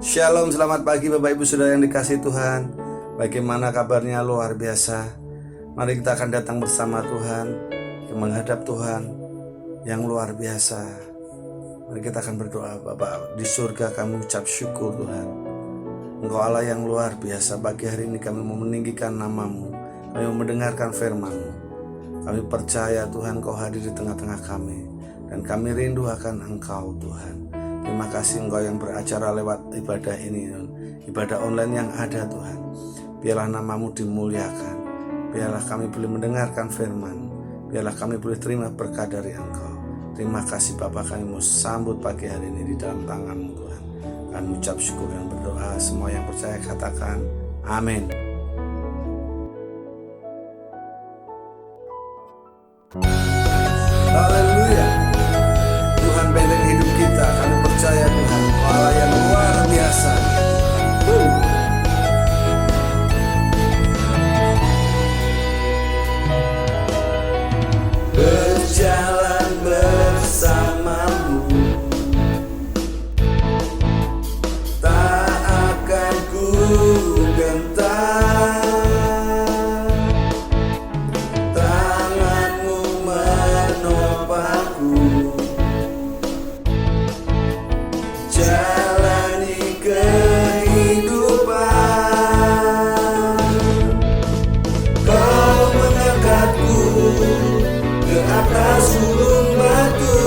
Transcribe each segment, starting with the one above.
Shalom, selamat pagi Bapak Ibu Saudara yang dikasihi Tuhan. Bagaimana kabarnya? Luar biasa. Mari kita akan datang bersama Tuhan, yang menghadap Tuhan yang luar biasa. Mari kita akan berdoa. Bapak di surga, kami ucap syukur Tuhan. Engkau Allah yang luar biasa. Pagi hari ini kami mau meninggikan nama-Mu, kami mau mendengarkan firman-Mu. Kami percaya Tuhan Kau hadir di tengah-tengah kami, dan kami rindu akan Engkau Tuhan. Terima kasih Engkau yang beracara lewat ibadah ini, ibadah online yang ada Tuhan. Biarlah nama-Mu dimuliakan, biarlah kami boleh mendengarkan firman, biarlah kami boleh terima berkat dari Engkau. Terima kasih Bapa, kami mau sambut pagi hari ini di dalam tangan-Mu Tuhan. Kami ucap syukur dan berdoa. Semua yang percaya katakan amin. Haleluya. Tuhan benteng hidup kita. Kami percaya Tuhan Allah yang luar biasa. Berjalan bersama-Mu, tak akan ku gentar. Tangan-Mu menopangku, jalani kehidupan. Kau mengangkatku ke atas gunung batu,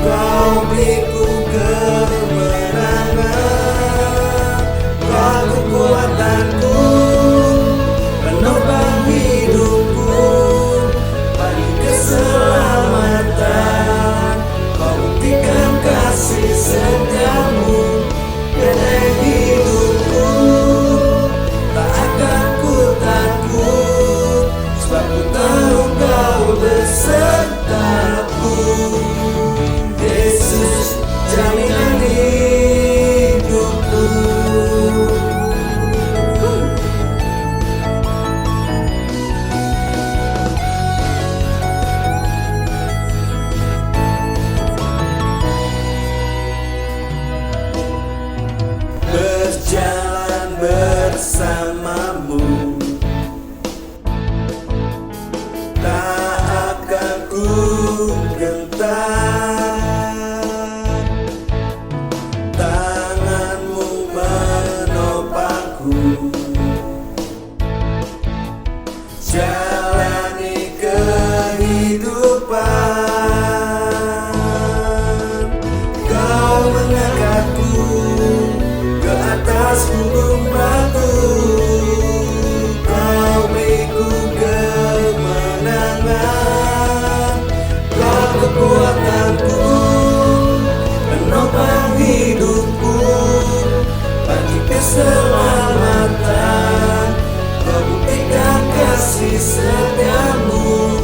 Kau beriku kemenangan. Kau kekuatanku, penopang hidupku, pagi keselamatan. Kau buktikan kasih setiamu, benteng hidupku. Tak akan ku takut, sebab ku tahu Kau besertaku. Yesus, jaminan hidupku. Berjalan bersama-Mu, tak akan ku gentar. Tangan-Mu menopangku, jalani kehidupan. Kau mengangkatku ke atas gunung batu, Kau beriku kemenangan. Kau kekuatanku, penopang hidupku, bagi keselamatan. Kau buktikan kasih setiamu,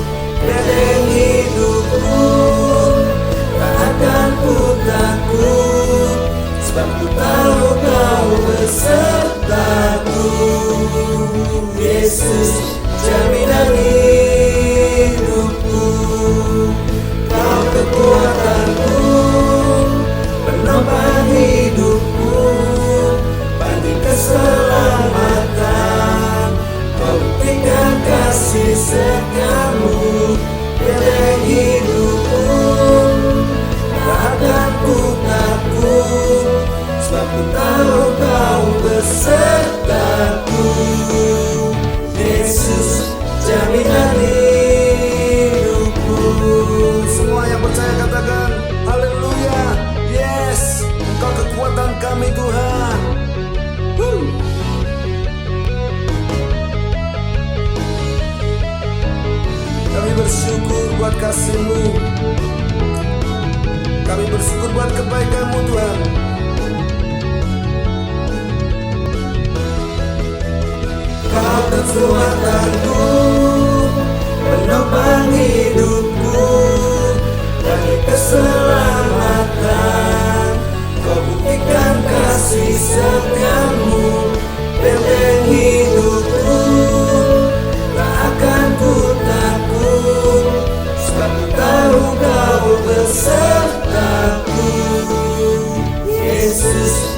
benteng hidupku. Tak akan ku takut, sebab ku tahu Kau besertaku. Yesus, jaminan hidupku. Kau kekuatanku, penopang hidupku, pagi keselamatan. Kau buktikan kasih setiamu, benteng hidupku. Tak akan ku takut, sebab ku tahu Kau besertaku. Yesus, jaminan hidupku. Semua yang percaya katakan haleluya. Yes, Engkau kekuatan kami Tuhan. Kami bersyukur buat kasih-Mu, kami bersyukur buat kebaikan-Mu Tuhan. Kau kekuatanku, penopang hidupku, bagi keselamatan. Kau buktikan kasih setiamu, benteng hidupku. Tak akan ku takut, sebab ku tahu Kau besertaku. Yesus,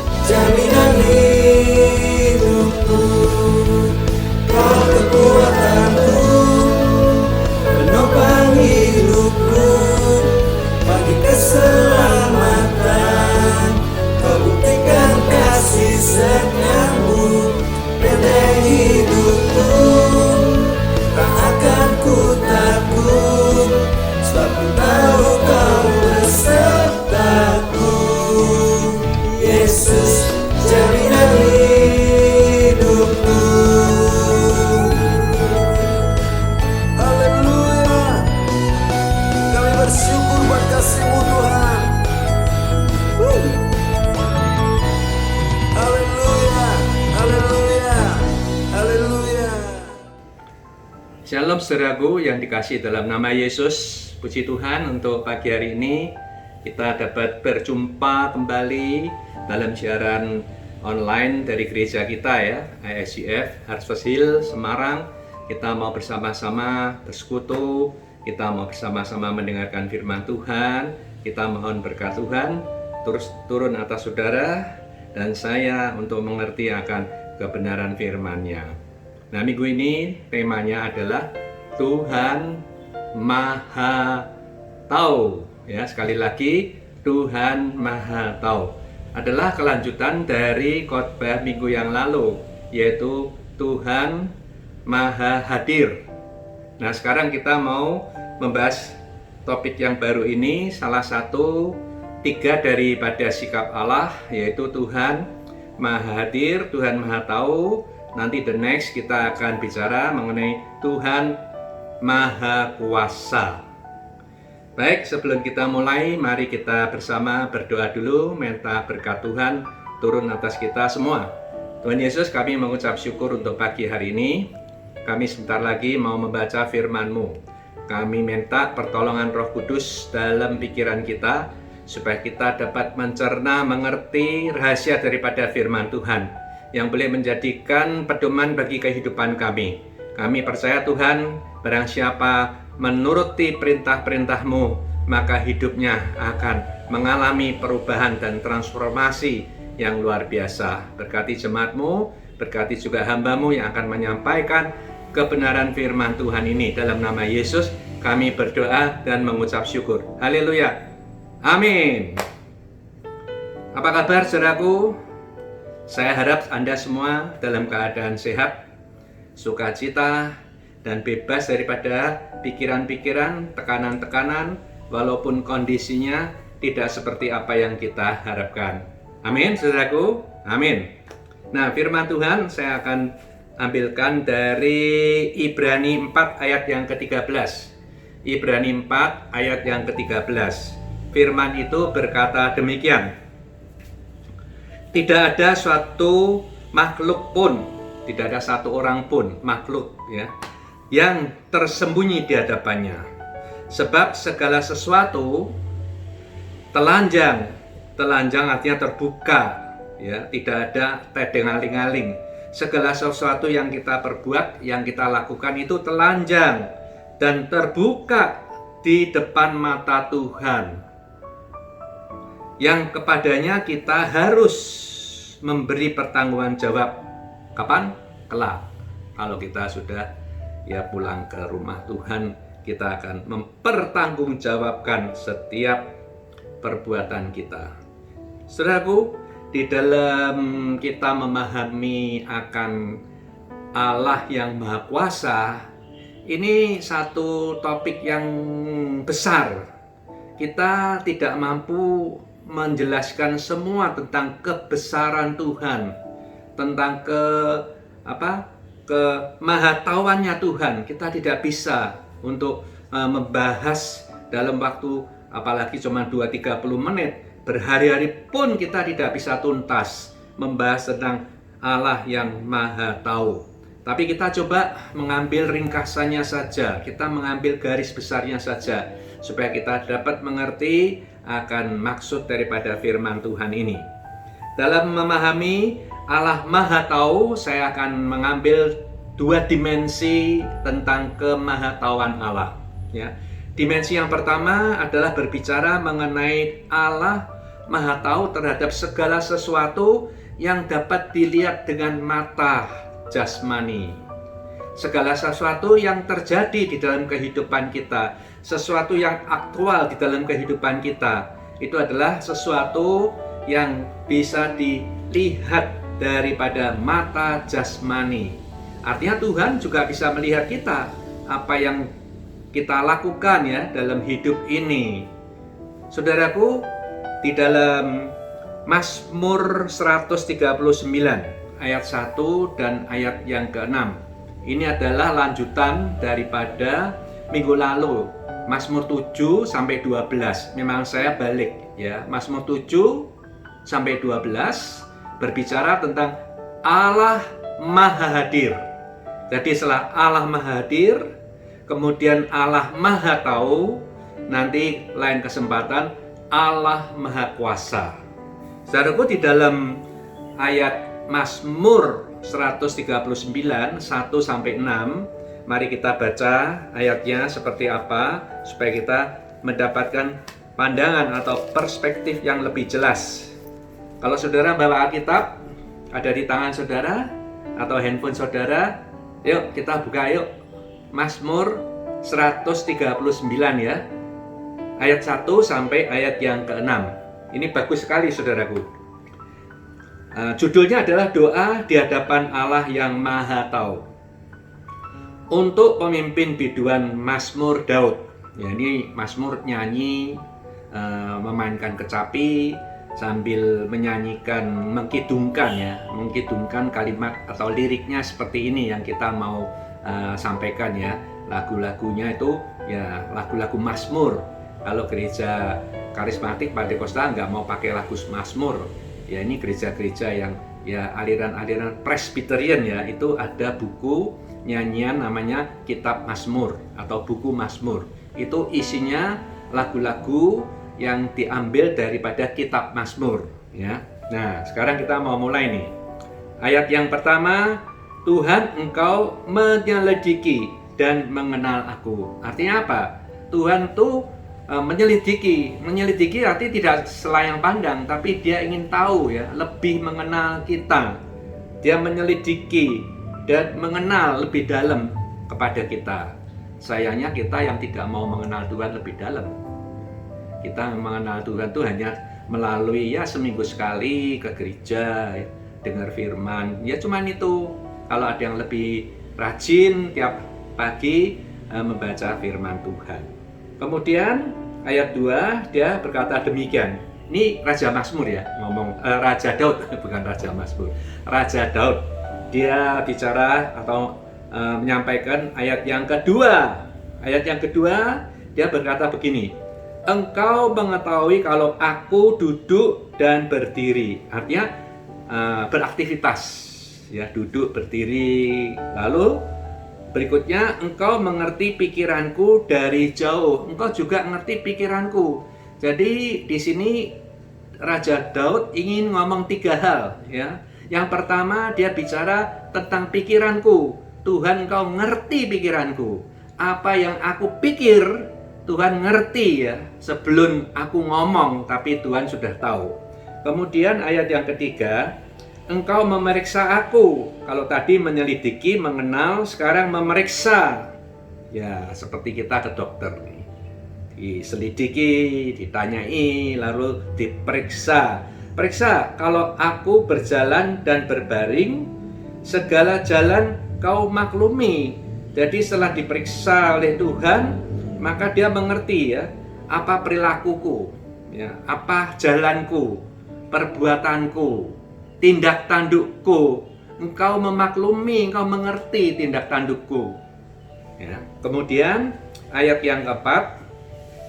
Shalom saudaraku yang dikasihi dalam nama Yesus. Puji Tuhan untuk pagi hari ini kita dapat berjumpa kembali dalam siaran online dari gereja kita ya, ISCF Harvest Hill Semarang. Kita mau bersama-sama bersekutu, kita mau bersama-sama mendengarkan firman Tuhan. Kita mohon berkat Tuhan terus turun atas saudara dan saya untuk mengerti akan kebenaran firman-Nya. Nah, minggu ini temanya adalah Tuhan Maha Tahu. Ya, sekali lagi Tuhan Maha Tahu adalah kelanjutan dari khotbah minggu yang lalu, yaitu Tuhan Maha Hadir. Nah, sekarang kita mau membahas topik yang baru ini, salah satu tiga daripada sikap Allah, yaitu Tuhan Maha Hadir, Tuhan Maha Tahu. Nanti the next kita akan bicara mengenai Tuhan Maha Kuasa. Baik, sebelum kita mulai, mari kita bersama berdoa dulu, minta berkat Tuhan turun atas kita semua. Tuhan Yesus, kami mengucap syukur untuk pagi hari ini. Kami sebentar lagi mau membaca firman-Mu. Kami minta pertolongan Roh Kudus dalam pikiran kita, supaya kita dapat mencerna, mengerti rahasia daripada firman Tuhan yang boleh menjadikan pedoman bagi kehidupan kami. Kami percaya Tuhan, barang siapa menuruti perintah-perintah-Mu, maka hidupnya akan mengalami perubahan dan transformasi yang luar biasa. Berkati jemaat-Mu, berkati juga hamba-Mu yang akan menyampaikan kebenaran firman Tuhan ini. Dalam nama Yesus kami berdoa dan mengucap syukur. Haleluya. Amin. Apa kabar saudaraku? Saya harap Anda semua dalam keadaan sehat, sukacita, dan bebas daripada pikiran-pikiran, tekanan-tekanan, walaupun kondisinya tidak seperti apa yang kita harapkan. Amin, saudaraku. Amin. Nah, firman Tuhan saya akan ambilkan dari Ibrani 4 ayat yang ke-13. Ibrani 4 ayat yang ke-13. Firman itu berkata demikian. Tidak ada suatu makhluk pun, tidak ada satu orang pun makhluk ya, yang tersembunyi di hadapannya. Sebab segala sesuatu telanjang artinya terbuka ya, tidak ada tedeng-aling-aling. Segala sesuatu yang kita perbuat, yang kita lakukan itu telanjang dan terbuka di depan mata Tuhan, yang kepadanya kita harus memberi pertanggungan jawab. Kapan? Kelak. Kalau kita sudah ya pulang ke rumah Tuhan, kita akan mempertanggungjawabkan setiap perbuatan kita. Saudaraku, di dalam kita memahami akan Allah yang Maha Kuasa, ini satu topik yang besar. Kita tidak mampu menjelaskan semua tentang kebesaran Tuhan, tentang kemahatauannya Tuhan. Kita tidak bisa untuk membahas dalam waktu apalagi cuma 2-30 menit. Berhari-hari pun kita tidak bisa tuntas membahas tentang Allah yang Maha Tahu. Tapi kita coba mengambil ringkasannya saja, kita mengambil garis besarnya saja, supaya kita dapat mengerti akan maksud daripada firman Tuhan ini. Dalam memahami Allah Maha Tahu, saya akan mengambil dua dimensi tentang kemahatauan Allah. Ya. Dimensi yang pertama adalah berbicara mengenai Allah Maha Tahu terhadap segala sesuatu yang dapat dilihat dengan mata jasmani. Segala sesuatu yang terjadi di dalam kehidupan kita, sesuatu yang aktual di dalam kehidupan kita, itu adalah sesuatu yang bisa dilihat daripada mata jasmani. Artinya Tuhan juga bisa melihat kita, apa yang kita lakukan ya dalam hidup ini. Saudaraku, di dalam Mazmur 139 ayat 1 dan ayat yang ke-6. Ini adalah lanjutan daripada minggu lalu, Mazmur 7 sampai 12. Memang saya balik ya. Mazmur 7 sampai 12 berbicara tentang Allah Maha Hadir. Jadi setelah Allah Maha Hadir, kemudian Allah Maha Tahu, nanti lain kesempatan Allah Maha Kuasa. Saudaraku, di dalam ayat Mazmur 139 1-6, mari kita baca ayatnya seperti apa supaya kita mendapatkan pandangan atau perspektif yang lebih jelas. Kalau saudara bawa Alkitab, ada di tangan saudara atau handphone saudara, yuk kita buka yuk. Mazmur 139 ya. Ayat 1 sampai ayat yang ke-6. Ini bagus sekali saudaraku. Judulnya adalah doa di hadapan Allah yang Maha Tahu. Untuk pemimpin biduan Mazmur Daud. Ya, ini Mazmur nyanyi, memainkan kecapi sambil menyanyikan, mengkidungkan kalimat atau liriknya seperti ini yang kita mau sampaikan ya. Lagu-lagunya itu ya lagu-lagu Mazmur. Kalau gereja karismatik Pantekosta nggak mau pakai lagu Mazmur. Ya, ini gereja-gereja yang ya aliran-aliran Presbyterian ya, itu ada buku nyanyian namanya Kitab Mazmur atau buku Mazmur. Itu isinya lagu-lagu yang diambil daripada Kitab Mazmur ya. Nah, sekarang kita mau mulai nih. Ayat yang pertama, Tuhan Engkau menyelidiki dan mengenal aku. Artinya apa? Tuhan tuh menyelidiki arti tidak selayang pandang, tapi dia ingin tahu ya, lebih mengenal kita. Dia menyelidiki dan mengenal lebih dalam kepada kita. Sayangnya kita yang tidak mau mengenal Tuhan lebih dalam. Kita mengenal Tuhan itu hanya melalui ya seminggu sekali ke gereja, ya, dengar firman. Ya cuman itu. Kalau ada yang lebih rajin tiap pagi membaca firman Tuhan. Kemudian ayat 2 dia berkata demikian. Ini Raja Mazmur ya, ngomong Raja Daud, bukan Raja Mazmur. Raja Daud. Dia bicara atau menyampaikan ayat yang kedua. Ayat yang kedua dia berkata begini. Engkau mengetahui kalau aku duduk dan berdiri. Artinya beraktivitas. Ya, duduk, berdiri. Lalu berikutnya, engkau mengerti pikiranku dari jauh. Engkau juga ngerti pikiranku. Jadi di sini Raja Daud ingin ngomong 3 hal ya. Yang pertama, dia bicara tentang pikiranku. Tuhan, engkau ngerti pikiranku. Apa yang aku pikir, Tuhan ngerti ya. Sebelum aku ngomong, tapi Tuhan sudah tahu. Kemudian ayat yang ketiga, engkau memeriksa aku. Kalau tadi menyelidiki, mengenal, sekarang memeriksa. Ya, seperti kita ke dokter nih. Diselidiki, ditanyai, lalu diperiksa. Periksa, kalau aku berjalan dan berbaring, segala jalan kau maklumi. Jadi setelah diperiksa oleh Tuhan, maka dia mengerti ya, apa perilakuku, ya, apa jalanku, perbuatanku, tindak tandukku. Engkau memaklumi, engkau mengerti tindak tandukku ya. Kemudian ayat yang keempat,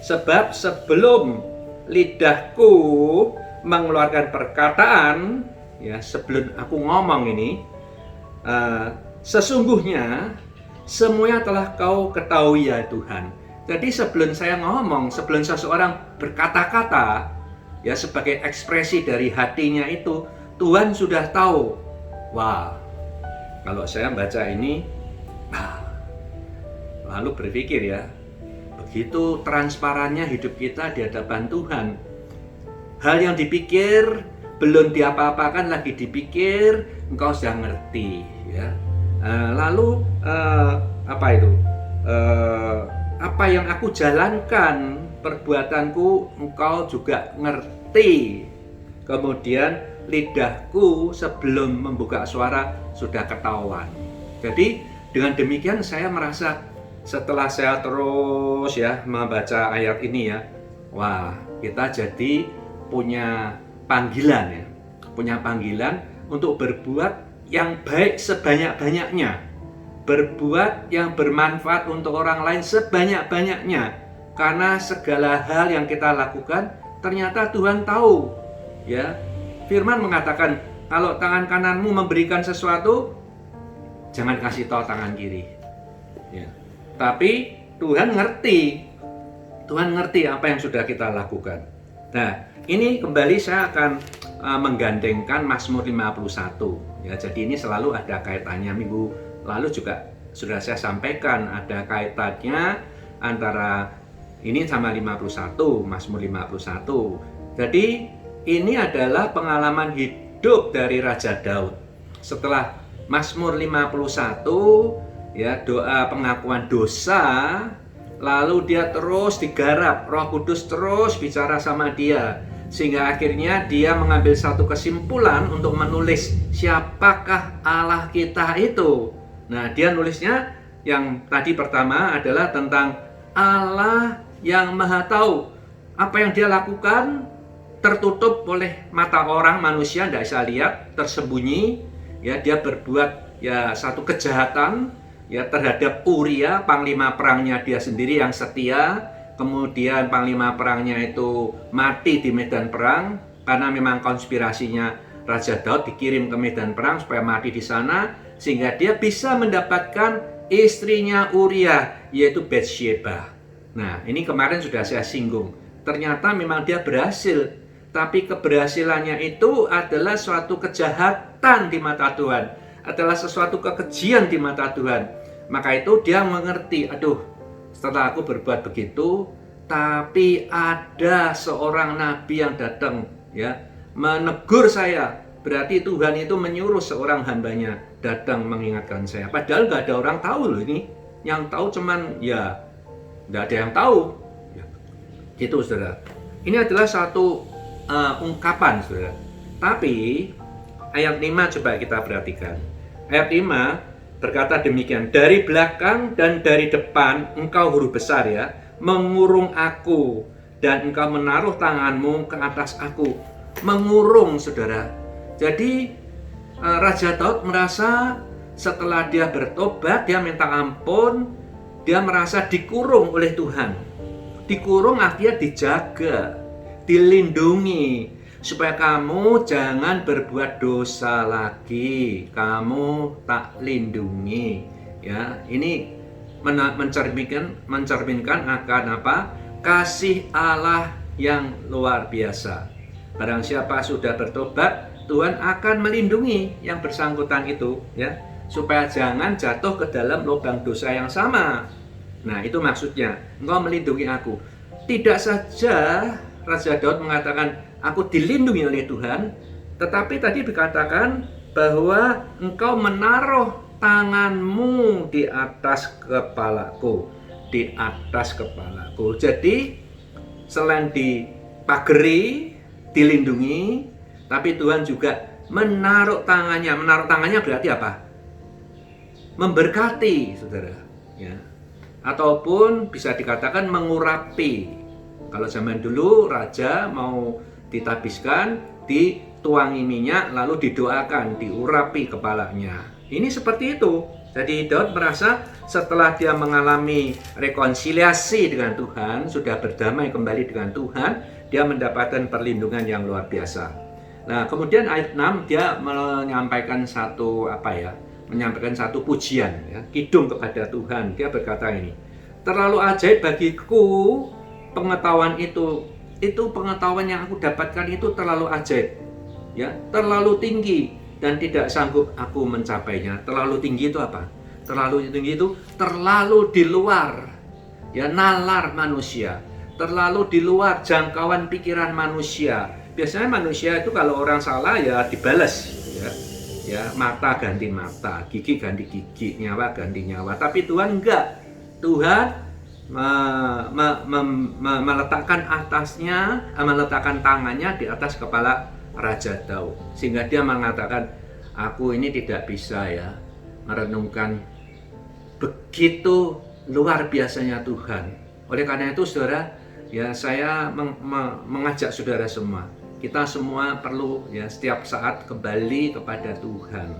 sebab sebelum lidahku mengeluarkan perkataan ya, sebelum aku ngomong ini sesungguhnya semuanya telah kau ketahui ya Tuhan. Jadi sebelum saya ngomong, sebelum seseorang berkata-kata ya, sebagai ekspresi dari hatinya itu, Tuhan sudah tahu. Wah, kalau saya baca ini, lalu berpikir ya, begitu transparannya hidup kita di hadapan Tuhan. Hal yang dipikir belum diapa-apakan lagi dipikir, engkau sudah ngerti ya. Lalu apa itu? Apa yang aku jalankan, perbuatanku, engkau juga ngerti. Kemudian lidahku sebelum membuka suara sudah ketahuan. Jadi dengan demikian saya merasa setelah saya terus ya membaca ayat ini ya, wah, kita jadi punya panggilan ya, punya panggilan untuk berbuat yang baik sebanyak-banyaknya, berbuat yang bermanfaat untuk orang lain sebanyak-banyaknya, karena segala hal yang kita lakukan ternyata Tuhan tahu ya. Firman mengatakan kalau tangan kananmu memberikan sesuatu, jangan kasih tahu tangan kiri ya. Tapi Tuhan ngerti apa yang sudah kita lakukan. Nah, ini kembali saya akan menggandengkan Mazmur 51. Ya, jadi ini selalu ada kaitannya. Minggu lalu juga sudah saya sampaikan ada kaitannya antara ini sama 51, Mazmur 51. Jadi ini adalah pengalaman hidup dari Raja Daud. Setelah Mazmur 51, ya, doa pengakuan dosa, lalu dia terus digarap, Roh Kudus terus bicara sama dia, sehingga akhirnya dia mengambil satu kesimpulan untuk menulis siapakah Allah kita itu. Nah, dia nulisnya yang tadi pertama adalah tentang Allah yang Maha Tahu. Apa yang dia lakukan tertutup oleh mata orang, manusia tidak bisa lihat, tersembunyi. Ya, dia berbuat ya satu kejahatan ya terhadap Uria, panglima perangnya dia sendiri yang setia. Kemudian panglima perangnya itu mati di medan perang karena memang konspirasinya Raja Daud dikirim ke medan perang supaya mati di sana, sehingga dia bisa mendapatkan istrinya Uria, yaitu Batsheba. Nah, ini kemarin sudah saya singgung. Ternyata memang dia berhasil, tapi keberhasilannya itu adalah suatu kejahatan di mata Tuhan, adalah sesuatu kekejian di mata Tuhan. Maka itu dia mengerti, aduh, setelah aku berbuat begitu, tapi ada seorang nabi yang datang ya menegur saya. Berarti Tuhan itu menyuruh seorang hambanya datang mengingatkan saya. Padahal nggak ada orang tahu loh ini. Yang tahu cuman ya nggak ada yang tahu. Ya, gitu saudara. Ini adalah satu ungkapan saudara. Tapi ayat 5 coba kita perhatikan. Ayat 5 berkata demikian, dari belakang dan dari depan engkau huruf besar ya, mengurung aku, dan engkau menaruh tanganmu ke atas aku. Mengurung saudara. Jadi Raja Daud merasa setelah dia bertobat, dia minta ampun, dia merasa dikurung oleh Tuhan. Dikurung artinya dijaga, dilindungi, supaya kamu jangan berbuat dosa lagi, kamu tak lindungi. Ya, ini mencerminkan akan apa? Kasih Allah yang luar biasa. Barang siapa sudah bertobat, Tuhan akan melindungi yang bersangkutan itu, ya, supaya jangan jatuh ke dalam lubang dosa yang sama. Nah, itu maksudnya, engkau melindungi aku. Tidak saja Raja Daud mengatakan, aku dilindungi oleh Tuhan, tetapi tadi dikatakan bahwa engkau menaruh tanganmu di atas kepalaku, di atas kepalaku. Jadi selain dipagari, dilindungi, tapi Tuhan juga menaruh tangannya. Menaruh tangannya berarti apa? Memberkati, saudara. Ya. Ataupun bisa dikatakan mengurapi. Kalau zaman dulu raja mau ditabiskan, dituangi minyak, lalu didoakan, diurapi kepalanya. Ini seperti itu. Jadi Daud merasa setelah dia mengalami rekonsiliasi dengan Tuhan, sudah berdamai kembali dengan Tuhan, dia mendapatkan perlindungan yang luar biasa. Nah, kemudian ayat 6 dia menyampaikan satu menyampaikan satu pujian ya, kidung kepada Tuhan. Dia berkata ini, terlalu ajaib bagiku pengetahuan itu pengetahuan yang aku dapatkan itu terlalu ajaib. Ya, terlalu tinggi dan tidak sanggup aku mencapainya. Terlalu tinggi itu apa? Terlalu tinggi itu terlalu di luar ya nalar manusia. Terlalu di luar jangkauan pikiran manusia. Biasanya manusia itu kalau orang salah ya dibalas ya. Ya, mata ganti mata, gigi ganti gigi, nyawa ganti nyawa. Tapi Tuhan enggak. Tuhan meletakkan tangannya di atas kepala Raja Daud, sehingga dia mengatakan, aku ini tidak bisa ya merenungkan begitu luar biasanya Tuhan. Oleh karena itu saudara, ya saya mengajak saudara semua, kita semua perlu ya setiap saat kembali kepada Tuhan.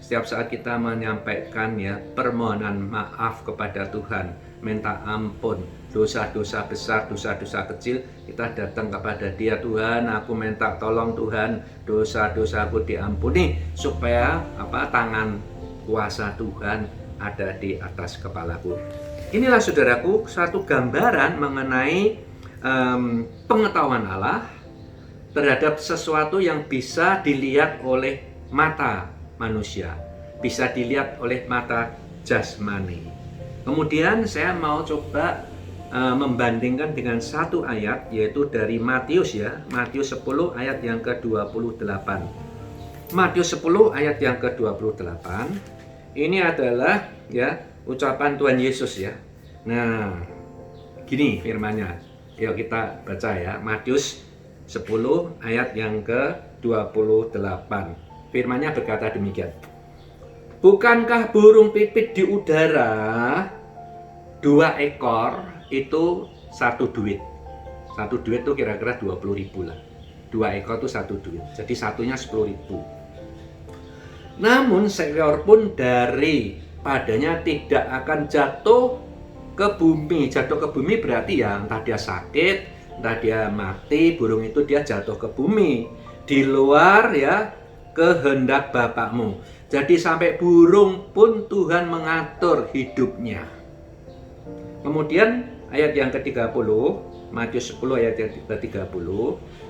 Setiap saat kita menyampaikan ya permohonan maaf kepada Tuhan, minta ampun, dosa-dosa besar, dosa-dosa kecil, kita datang kepada Dia. Tuhan, aku minta tolong Tuhan, dosa-dosaku diampuni, supaya tangan kuasa Tuhan ada di atas kepalaku. inilah saudaraku satu gambaran mengenai pengetahuan Allah terhadap sesuatu yang bisa dilihat oleh mata manusia, bisa dilihat oleh mata jasmani. Kemudian saya mau coba membandingkan dengan satu ayat, yaitu dari Matius ya, Matius 10 ayat yang ke-28. Matius 10 ayat yang ke-28 ini adalah ya ucapan Tuhan Yesus ya. Nah, gini firman-Nya. Yuk kita baca ya, Matius 10 ayat yang ke-28. Firman-Nya berkata demikian. Bukankah burung pipit di udara 2 ekor itu 1 duit. 1 duit itu kira-kira 20.000 lah. 2 ekor itu 1 duit. Jadi satunya 10.000. Namun seekor pun daripadanya tidak akan jatuh ke bumi. Jatuh ke bumi berarti ya entah dia sakit, entah dia mati, burung itu dia jatuh ke bumi. Di luar ya kehendak Bapakmu. Jadi sampai burung pun Tuhan mengatur hidupnya. Kemudian ayat yang ke-30, Matius 10 ayat yang ke-30,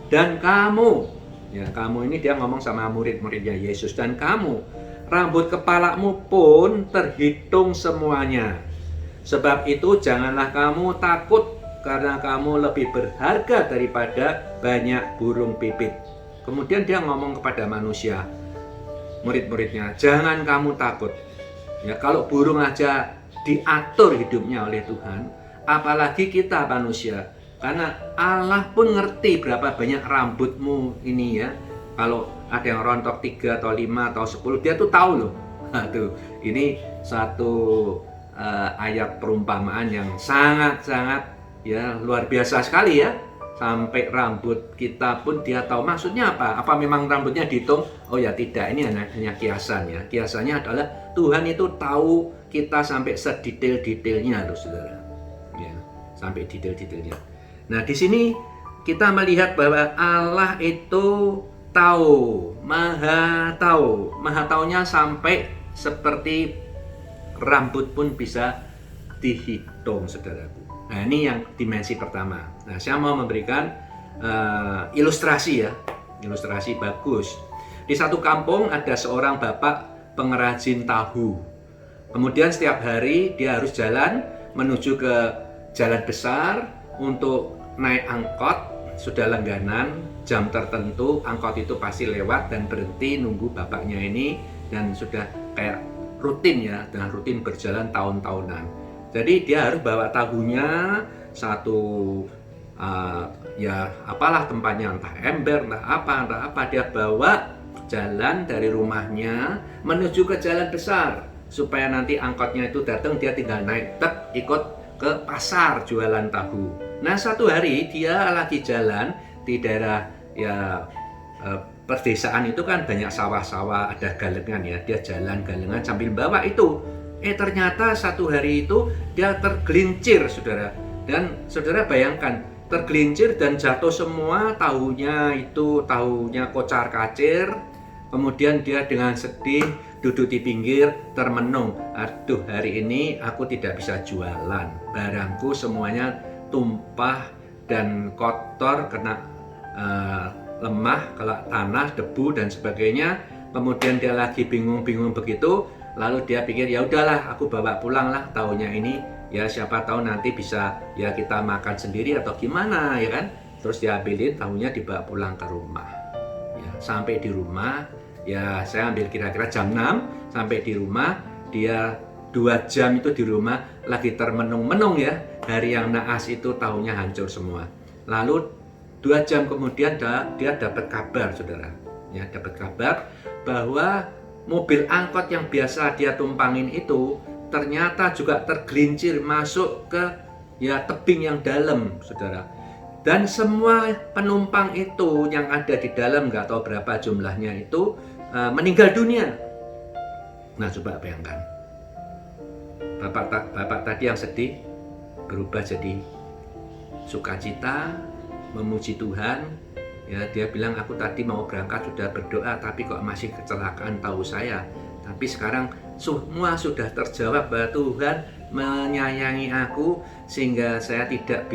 dan kamu, ya kamu ini dia ngomong sama murid-muridnya Yesus, dan kamu, rambut kepalamu pun terhitung semuanya. Sebab itu janganlah kamu takut, karena kamu lebih berharga daripada banyak burung pipit. Kemudian dia ngomong kepada manusia, murid-muridnya, jangan kamu takut. Ya kalau burung aja diatur hidupnya oleh Tuhan, apalagi kita manusia. Karena Allah pun ngerti berapa banyak rambutmu ini ya. Kalau ada yang rontok 3 atau 5 atau 10, dia tuh tahu loh. Nah, tuh, ini satu ayat perumpamaan yang sangat-sangat ya luar biasa sekali ya. Sampai rambut kita pun dia tahu. Maksudnya apa? Apa memang rambutnya dihitung? Oh ya tidak, ini hanya kiasan ya. Kiasannya adalah Tuhan itu tahu kita sampai sedetail-detailnya loh saudara. Ya, sampai detail-detailnya. Nah di sini kita melihat bahwa Allah itu tahu, maha taunya sampai seperti rambut pun bisa dihitung saudaraku. Nah ini yang dimensi pertama. Nah saya mau memberikan ilustrasi ya, ilustrasi bagus. Di satu kampung ada seorang bapak pengrajin tahu. Kemudian setiap hari dia harus jalan menuju ke jalan besar untuk naik angkot. Sudah langganan jam tertentu angkot itu pasti lewat dan berhenti nunggu bapaknya ini, dan sudah kayak rutin ya, dan rutin berjalan tahun-tahunan. Jadi dia harus bawa tahunya satu ya apalah tempatnya, entah ember, entah apa dia bawa jalan dari rumahnya menuju ke jalan besar supaya nanti angkotnya itu datang dia tinggal naik ikut ke pasar jualan tahu. Nah satu hari dia lagi jalan di daerah ya perdesaan itu kan banyak sawah-sawah, ada galengan ya, dia jalan galengan sambil bawa itu. Ternyata satu hari itu dia tergelincir saudara. Dan saudara bayangkan, tergelincir dan jatuh semua tahunya itu, tahunya kocar-kacir. Kemudian dia dengan sedih duduk di pinggir termenung. Aduh hari ini aku tidak bisa jualan. Barangku semuanya tumpah dan kotor kena lemah, kalau tanah, debu dan sebagainya. Kemudian dia lagi bingung-bingung begitu. Lalu dia pikir ya udahlah aku bawa pulang lah tahunya ini, ya siapa tahu nanti bisa ya kita makan sendiri atau gimana ya kan. Terus dia ambilin tahunya dibawa pulang ke rumah. Ya, sampai di rumah ya saya ambil kira-kira jam 6 sampai di rumah. Dia 2 jam itu di rumah lagi termenung-menung ya. Hari yang naas itu tahunya hancur semua. Lalu 2 jam kemudian dia dapat kabar saudara. Ya dapat kabar bahwa mobil angkot yang biasa dia tumpangin itu ternyata juga tergelincir masuk ke ya tebing yang dalam saudara. Dan semua penumpang itu yang ada di dalam, nggak tahu berapa jumlahnya itu meninggal dunia. Nah coba bayangkan, bapak tadi yang sedih berubah jadi sukacita, memuji Tuhan. Ya, dia bilang aku tadi mau berangkat sudah berdoa tapi kok masih kecelakaan tahu saya. Tapi sekarang semua sudah terjawab bahwa Tuhan menyayangi aku sehingga saya tidak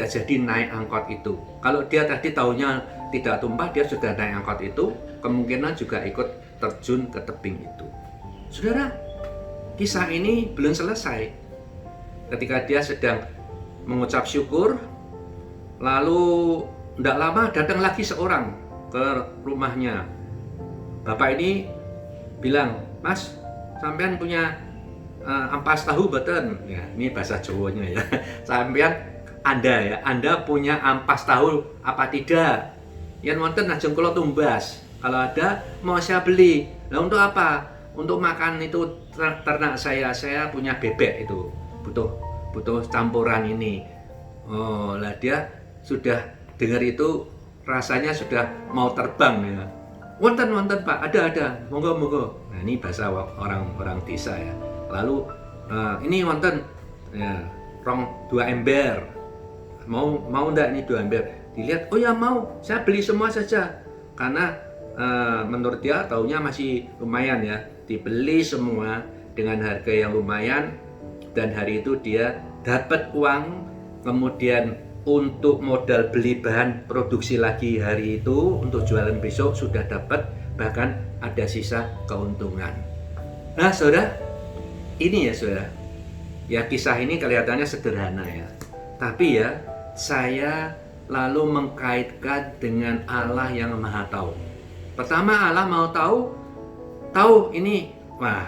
jadi naik angkot itu. Kalau dia tadi taunya tidak tumpah, dia sudah naik angkot itu, kemungkinan juga ikut terjun ke tebing itu. Saudara, kisah ini belum selesai. Ketika dia sedang mengucap syukur, lalu tidak lama datang lagi seorang ke rumahnya. Bapak ini bilang, "Mas, sampean punya ampas tahu betul?" Ya, ini bahasa Jawanya ya. Sampean Anda punya ampas tahu apa tidak? Yang wonten ajeng kula tumbas. Kalau ada mau saya beli. Nah, untuk apa? Untuk makan itu ternak saya punya bebek itu. Butuh campuran ini. Oh, lah dia sudah dengar itu rasanya sudah mau terbang ya. Wonten Pak, ada. Monggo. Nah, ini bahasa orang desa ya. Lalu ini wonten ya, 2 ember. Mau enggak ini 2 ember? Dilihat, oh ya mau, saya beli semua saja. Karena menurut dia taunya masih lumayan ya. Dibeli semua dengan harga yang lumayan, dan hari itu dia dapat uang, kemudian untuk modal beli bahan produksi lagi hari itu untuk jualan besok sudah dapat, bahkan ada sisa keuntungan. Nah, saudara, ini ya saudara, ya kisah ini kelihatannya sederhana ya, tapi ya saya lalu mengkaitkan dengan Allah yang Maha Tahu. Pertama, Allah mau tahu ini, wah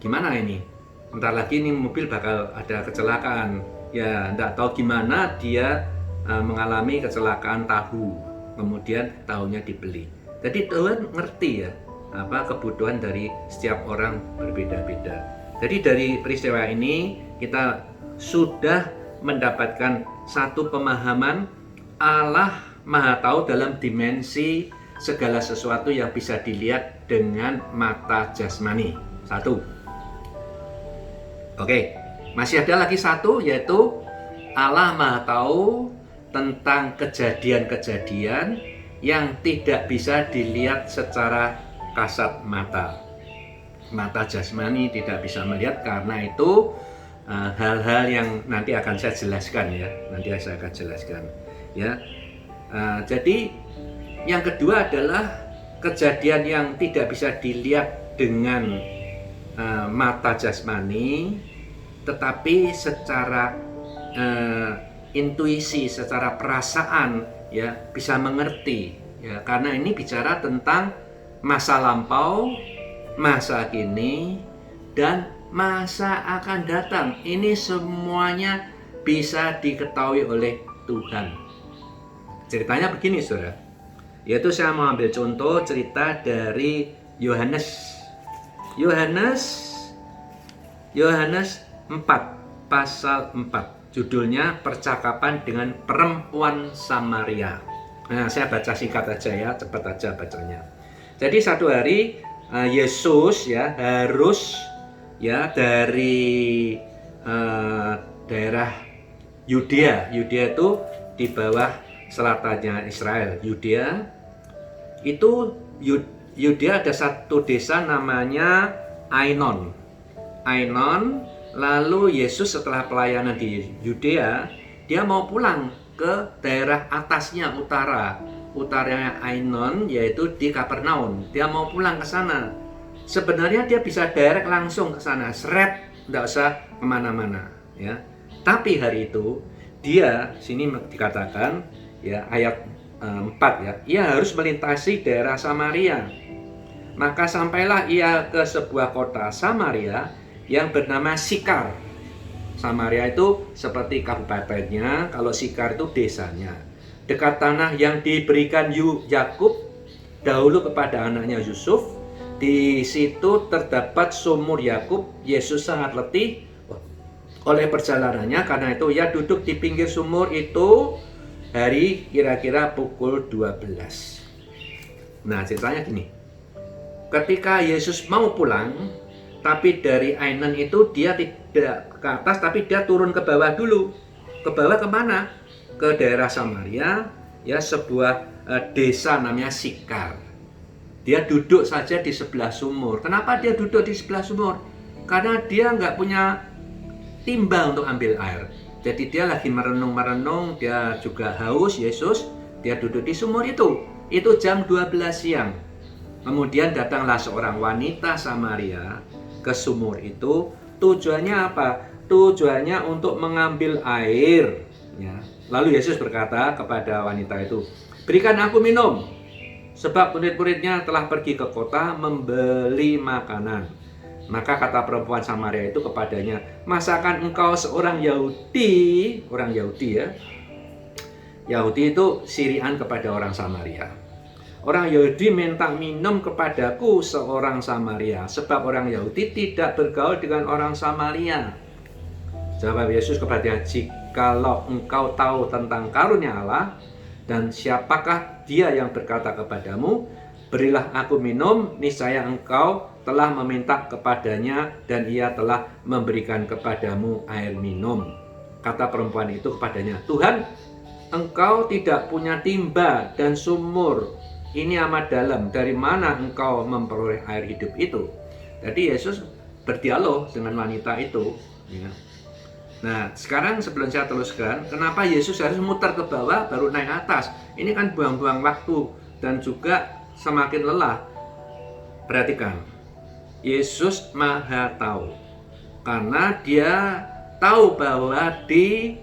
gimana ini, bentar lagi ini mobil bakal ada kecelakaan. Ya, tidak tahu gimana dia mengalami kecelakaan tahu, kemudian tahunya dibeli. Jadi Tuhan ngerti ya apa kebutuhan dari setiap orang berbeda-beda. Jadi dari peristiwa ini kita sudah mendapatkan satu pemahaman Allah Maha Tahu dalam dimensi segala sesuatu yang bisa dilihat dengan mata jasmani. Satu. Oke, masih ada lagi satu, yaitu Allah Maha Tahu tentang kejadian-kejadian yang tidak bisa dilihat secara kasat mata. Mata jasmani tidak bisa melihat, karena itu hal-hal yang nanti akan saya jelaskan ya. Jadi yang kedua adalah kejadian yang tidak bisa dilihat dengan mata jasmani, tetapi secara intuisi, secara perasaan ya bisa mengerti ya, karena ini bicara tentang masa lampau, masa kini, dan masa akan datang. Ini semuanya bisa diketahui oleh Tuhan. Ceritanya begini saudara, yaitu saya mau ambil contoh cerita dari Yohanes 4 pasal 4, judulnya percakapan dengan perempuan Samaria. Nah, saya baca singkat aja ya, cepat aja bacanya. Jadi satu hari Yesus ya harus ya dari daerah Yudea itu di bawah selatannya Israel. Yudea ada satu desa namanya Ainon. Lalu Yesus setelah pelayanan di Yudea, dia mau pulang ke daerah atasnya, utaranya Ainon, yaitu di Kapernaum. Dia mau pulang ke sana. Sebenarnya dia bisa direct langsung ke sana, tidak usah kemana-mana ya. Tapi hari itu dia, sini dikatakan ya ayat 4 ya, ia harus melintasi daerah Samaria. Maka sampailah ia ke sebuah kota Samaria yang bernama Sikar. Samaria itu seperti kabupatennya, kalau Sikar itu desanya. Dekat tanah yang diberikan Yakub dahulu kepada anaknya Yusuf. Di situ terdapat sumur Yakub. Yesus sangat letih oleh perjalanannya, karena itu ia duduk di pinggir sumur itu hari kira-kira pukul 12. Nah, ceritanya gini. Ketika Yesus mau pulang, tapi dari Ainon itu dia tidak ke atas, tapi dia turun ke bawah dulu. Ke bawah kemana? Ke daerah Samaria, ya sebuah desa namanya Sikar. Dia duduk saja di sebelah sumur. Kenapa dia duduk di sebelah sumur? karena dia nggak punya timba untuk ambil air. Jadi dia lagi merenung-merenung, dia juga haus, Yesus, dia duduk di sumur itu. Itu jam 12 siang. Kemudian datanglah seorang wanita Samaria ke sumur itu. Tujuannya apa? Tujuannya untuk mengambil air. Ya. Lalu Yesus berkata kepada wanita itu, "Berikan aku minum, sebab murid-muridnya telah pergi ke kota membeli makanan." Maka kata perempuan Samaria itu kepadanya, "Masakan engkau seorang Yahudi?" Orang Yahudi ya. Yahudi itu sirian kepada orang Samaria. Orang Yahudi minta minum kepadaku seorang Samaria, sebab orang Yahudi tidak bergaul dengan orang Samaria. Jawab Yesus kepadanya, "Jikalau engkau tahu tentang karunia Allah dan siapakah dia yang berkata kepadamu, berilah aku minum, niscaya engkau telah meminta kepadanya dan ia telah memberikan kepadamu air minum." Kata perempuan itu kepadanya, "Tuhan, engkau tidak punya timba dan sumur ini amat dalam. Dari mana engkau memperoleh air hidup itu?" Jadi Yesus berdialog dengan wanita itu. Ya. Nah, sekarang sebelum saya teruskan, kenapa Yesus harus muter ke bawah baru naik atas? Ini kan buang-buang waktu dan juga semakin lelah. Perhatikan, Yesus Maha tahu, karena dia tahu bahwa di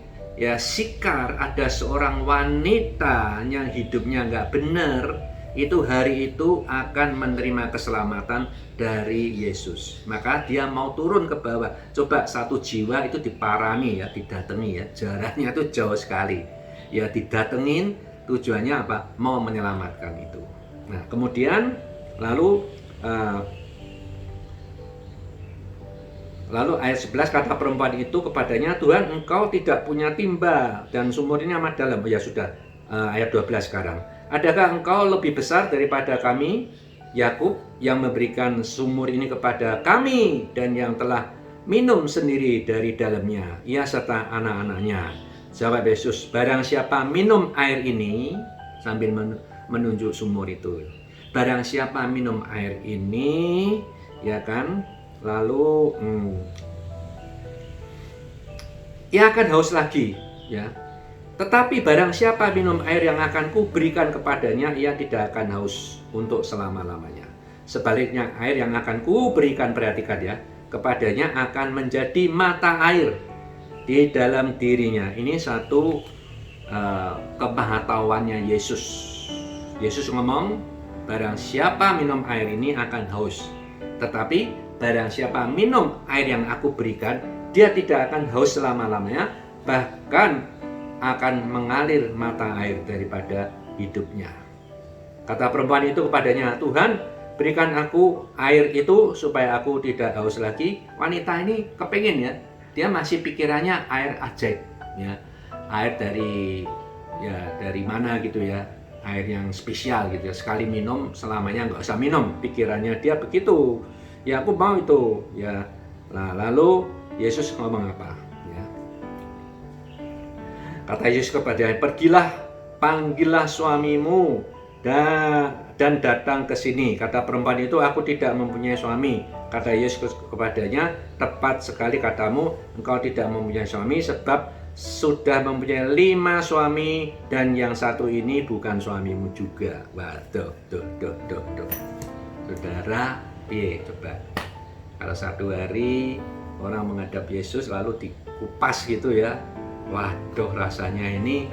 Sikar ada seorang wanita yang hidupnya nggak benar. Itu hari itu akan menerima keselamatan dari Yesus. Maka dia mau turun ke bawah. Coba satu jiwa itu diparani ya, didatangi ya. Jaraknya itu jauh sekali. Ya didatengin, tujuannya apa? Mau menyelamatkan itu. Nah kemudian lalu ayat 11 kata perempuan itu kepadanya, "Tuhan, engkau tidak punya timba dan sumur ini amat dalam." Ya sudah, ayat 12 sekarang. "Adakah engkau lebih besar daripada kami, Yakub, yang memberikan sumur ini kepada kami dan yang telah minum sendiri dari dalamnya, ia serta anak-anaknya?" Jawab Yesus, "Barang siapa minum air ini," sambil menunjuk sumur itu. "Barang siapa minum air ini," ya kan, lalu ia akan haus lagi, ya. "Tetapi barang siapa minum air yang akan kuberikan kepadanya, ia tidak akan haus untuk selama-lamanya. Sebaliknya air yang akan kuberikan," perhatikan ya, "kepadanya akan menjadi mata air di dalam dirinya." Ini satu kemahatauannya Yesus. Yesus ngomong, barang siapa minum air ini akan haus. Tetapi barang siapa minum air yang aku berikan, dia tidak akan haus selama-lamanya, bahkan akan mengalir mata air daripada hidupnya. Kata perempuan itu kepadanya, "Tuhan, berikan aku air itu supaya aku tidak haus lagi." Wanita ini kepingin ya, dia masih pikirannya air ajaib ya, air dari mana gitu ya, air yang spesial gitu ya, sekali minum selamanya nggak usah minum, pikirannya dia begitu. Ya aku mau itu ya. Nah lalu Yesus ngomong apa ya? Kata Yesus kepadanya, "Pergilah, panggillah suamimu dan datang ke sini." Kata perempuan itu, "Aku tidak mempunyai suami." Kata Yesus kepadanya, "Tepat sekali katamu, engkau tidak mempunyai suami, sebab sudah mempunyai 5 suami dan yang satu ini bukan suamimu juga." Waduh, saudara, coba kalau satu hari orang menghadap Yesus lalu dikupas gitu ya, waduh rasanya ini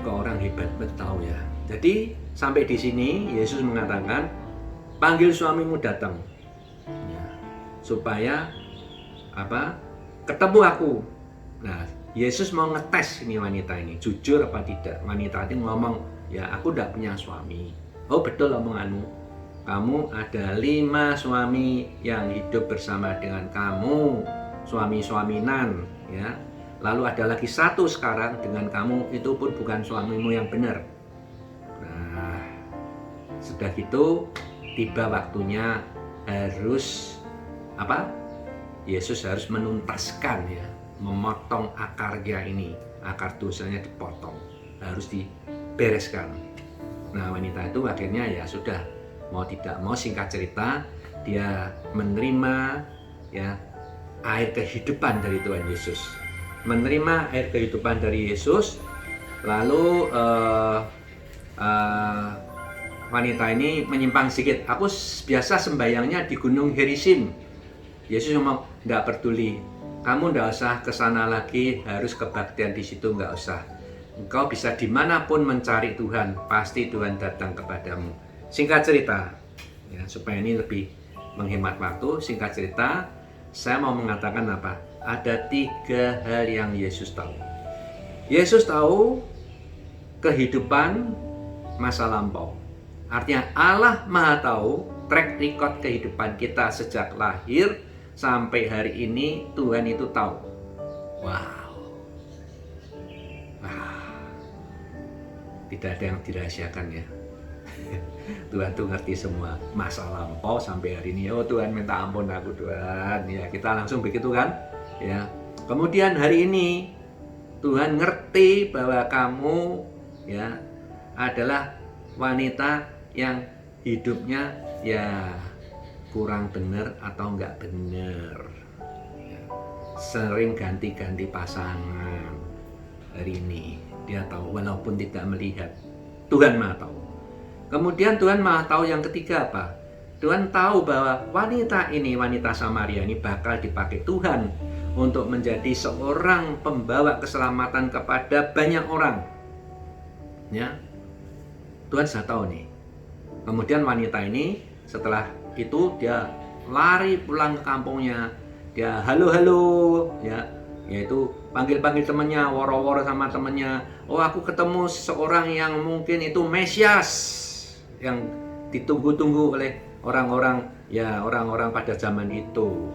kok orang hebat tahu ya. Jadi sampai di sini Yesus mengatakan, "Panggil suamimu datang ya, supaya ketemu aku." Nah Yesus mau ngetes ini wanita ini jujur apa tidak. Wanita ini ngomong, "Ya aku tidak punya suami." "Oh betul omonganmu, kamu ada 5 suami yang hidup bersama dengan kamu, suami-suaminan ya. Lalu ada lagi 1 sekarang dengan kamu, itu pun bukan suamimu yang benar." Nah, sudah gitu tiba waktunya harus Yesus harus menuntaskan ya, memotong akarnya ini, akar dosanya dipotong, harus dibereskan. Nah, wanita itu akhirnya ya sudah, mau tidak mau singkat cerita, dia menerima ya air kehidupan dari Tuhan Yesus. Menerima air kehidupan dari Yesus, lalu wanita ini menyimpang sedikit. Aku biasa sembayangnya di Gunung Gerizim. Yesus ngomong, nggak peduli, kamu nggak usah ke sana lagi, harus kebaktian di situ, nggak usah. Engkau bisa dimanapun mencari Tuhan, pasti Tuhan datang kepadamu. Singkat cerita, ya, supaya ini lebih menghemat waktu, singkat cerita, saya mau mengatakan apa? Ada 3 hal yang Yesus tahu. Yesus tahu kehidupan masa lampau. Artinya Allah Maha tahu track record kehidupan kita sejak lahir sampai hari ini, Tuhan itu tahu. Wow. Tidak ada yang dirahasiakan ya. Tuhan tuh ngerti semua masa lampau sampai hari ini. Oh Tuhan, minta ampun aku Tuhan. Ya, kita langsung begitu kan? Ya. Kemudian hari ini Tuhan ngerti bahwa kamu ya adalah wanita yang hidupnya ya kurang benar atau enggak benar. Ya. Sering ganti-ganti pasangan. Hari ini dia tahu walaupun tidak melihat. Tuhan Maha tahu. Kemudian Tuhan Maha tahu yang ketiga apa? Tuhan tahu bahwa wanita ini, wanita Samaria ini bakal dipakai Tuhan untuk menjadi seorang pembawa keselamatan kepada banyak orang. Ya. Tuhan sudah tahu nih. Kemudian wanita ini setelah itu dia lari pulang ke kampungnya. Dia halo-halo ya, yaitu panggil-panggil temannya, woro-woro sama temannya. Oh, aku ketemu seseorang yang mungkin itu Mesias yang ditunggu-tunggu oleh orang-orang pada zaman itu.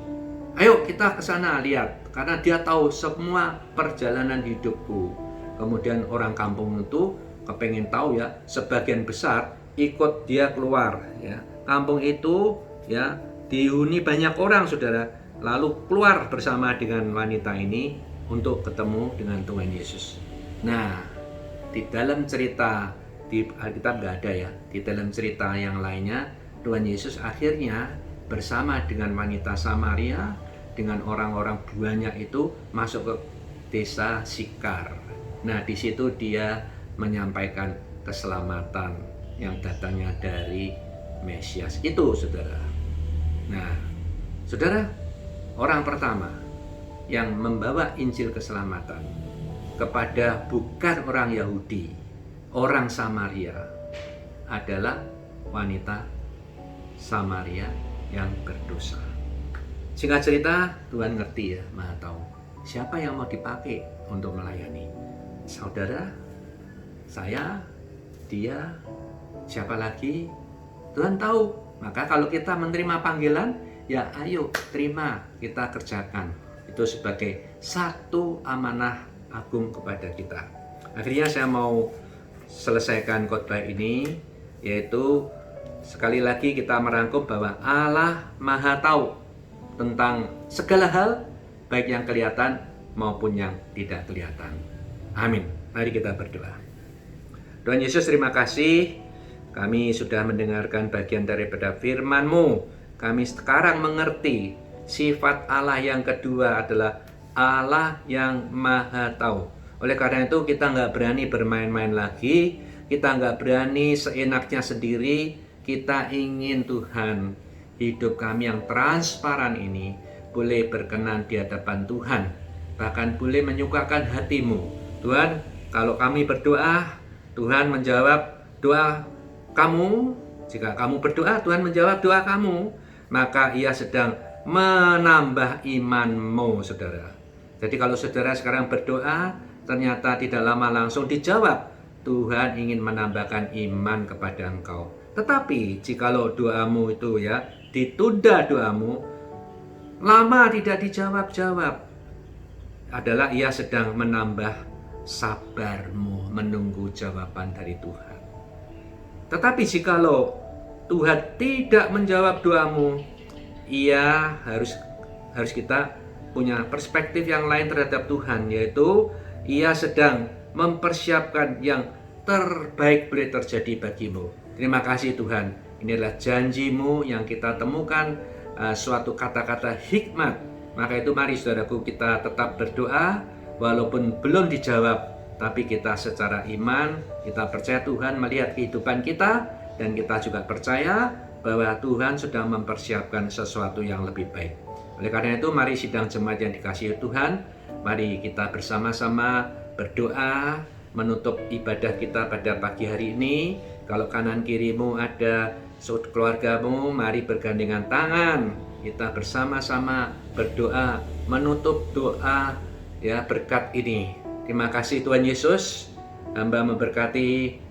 Ayo kita ke sana lihat, karena dia tahu semua perjalanan hidupku. Kemudian orang kampung itu kepengen tahu ya, sebagian besar ikut dia keluar ya. Kampung itu ya dihuni banyak orang, Saudara. Lalu keluar bersama dengan wanita ini untuk ketemu dengan Tuhan Yesus. Nah, di dalam cerita di Alkitab nggak ada ya. Di dalam cerita yang lainnya, Tuhan Yesus akhirnya bersama dengan wanita Samaria, dengan orang-orang banyak itu masuk ke desa Sikar. Nah, di situ dia menyampaikan keselamatan yang datangnya dari Mesias itu, Saudara. Nah, Saudara, orang pertama yang membawa Injil keselamatan kepada bukan orang Yahudi, orang Samaria, adalah wanita Samaria yang berdosa. Singkat cerita, Tuhan ngerti ya, Maha tahu siapa yang mau dipakai untuk melayani. Saudara, saya, dia, siapa lagi? Tuhan tahu. Maka kalau kita menerima panggilan, ya ayo terima, kita kerjakan. Itu sebagai satu amanah agung kepada kita. Akhirnya saya mau selesaikan khotbah ini, yaitu sekali lagi kita merangkum bahwa Allah Maha tahu tentang segala hal, baik yang kelihatan maupun yang tidak kelihatan. Amin. Mari kita berdoa. Tuhan Yesus, terima kasih. Kami sudah mendengarkan bagian daripada firman-Mu. Kami sekarang mengerti sifat Allah yang kedua adalah Allah yang Maha tahu. Oleh karena itu kita nggak berani bermain-main lagi. Kita nggak berani seenaknya sendiri. Kita ingin Tuhan, hidup kami yang transparan ini boleh berkenan di hadapan Tuhan. Bahkan boleh menyukakan hati-Mu. Tuhan, kalau kami berdoa, Tuhan menjawab doa kamu. Jika kamu berdoa, Tuhan menjawab doa kamu, maka Ia sedang menambah iman-Mu, Saudara. Jadi kalau Saudara sekarang berdoa, ternyata tidak lama langsung dijawab, Tuhan ingin menambahkan iman kepada engkau. Tetapi jikalau doamu itu ya ditunda, doamu lama tidak dijawab-jawab, adalah Ia sedang menambah sabarmu menunggu jawaban dari Tuhan. Tetapi jikalau Tuhan tidak menjawab doamu, Ia harus kita punya perspektif yang lain terhadap Tuhan, yaitu Ia sedang mempersiapkan yang terbaik boleh terjadi bagimu. Terima kasih Tuhan, Ini adalah janji-Mu yang kita temukan suatu kata-kata hikmat. Maka itu mari saudaraku kita tetap berdoa walaupun belum dijawab, tapi kita secara iman, kita percaya Tuhan melihat kehidupan kita, dan kita juga percaya bahwa Tuhan sudah mempersiapkan sesuatu yang lebih baik. Oleh karena itu, mari sidang jemaat yang dikasihi Tuhan, mari kita bersama-sama berdoa menutup ibadah kita pada pagi hari ini. Kalau kanan kirimu ada keluargamu, mari bergandengan tangan. Kita bersama-sama berdoa menutup doa ya berkat ini. Terima kasih Tuhan Yesus. Hamba memberkati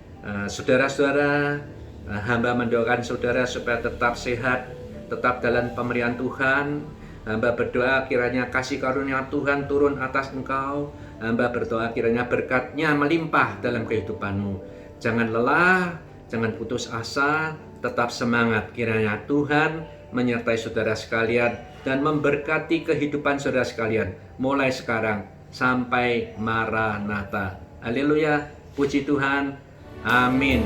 saudara-saudara. Hamba mendoakan saudara supaya tetap sehat, tetap dalam pemeliharaan Tuhan. Hamba berdoa kiranya kasih karunia Tuhan turun atas engkau. Hamba berdoa kiranya berkat-Nya melimpah dalam kehidupanmu. Jangan lelah, jangan putus asa, tetap semangat. Kiranya Tuhan menyertai saudara sekalian dan memberkati kehidupan saudara sekalian mulai sekarang sampai Maranatha. Haleluya, puji Tuhan. Amin.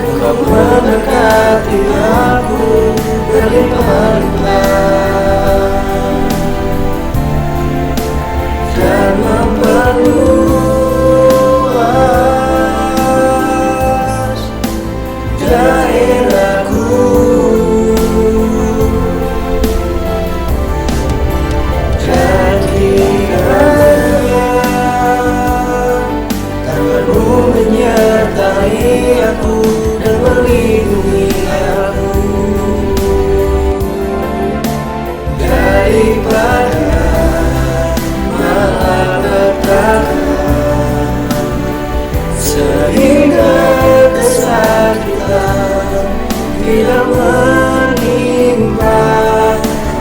Engkau memberkati aku berlimpah-limpah dan memperluas daerahku, dan kiranya tangan-Mu menyertai aku dan melindungi aku daripada malapetaka, sehingga kesakitan tidak menimpa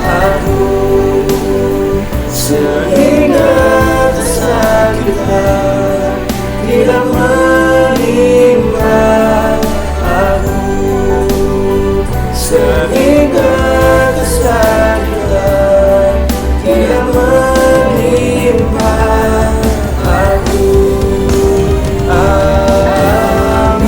aku, sehingga kesakitan tidak menimpa aku, sehingga kesakitan tidak menimpa aku. Amin.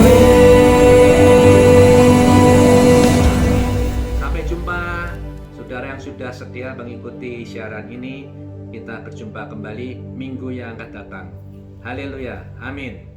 Sampai jumpa saudara yang sudah setia mengikuti siaran ini. Kita berjumpa kembali minggu yang akan datang. Haleluya. Amin.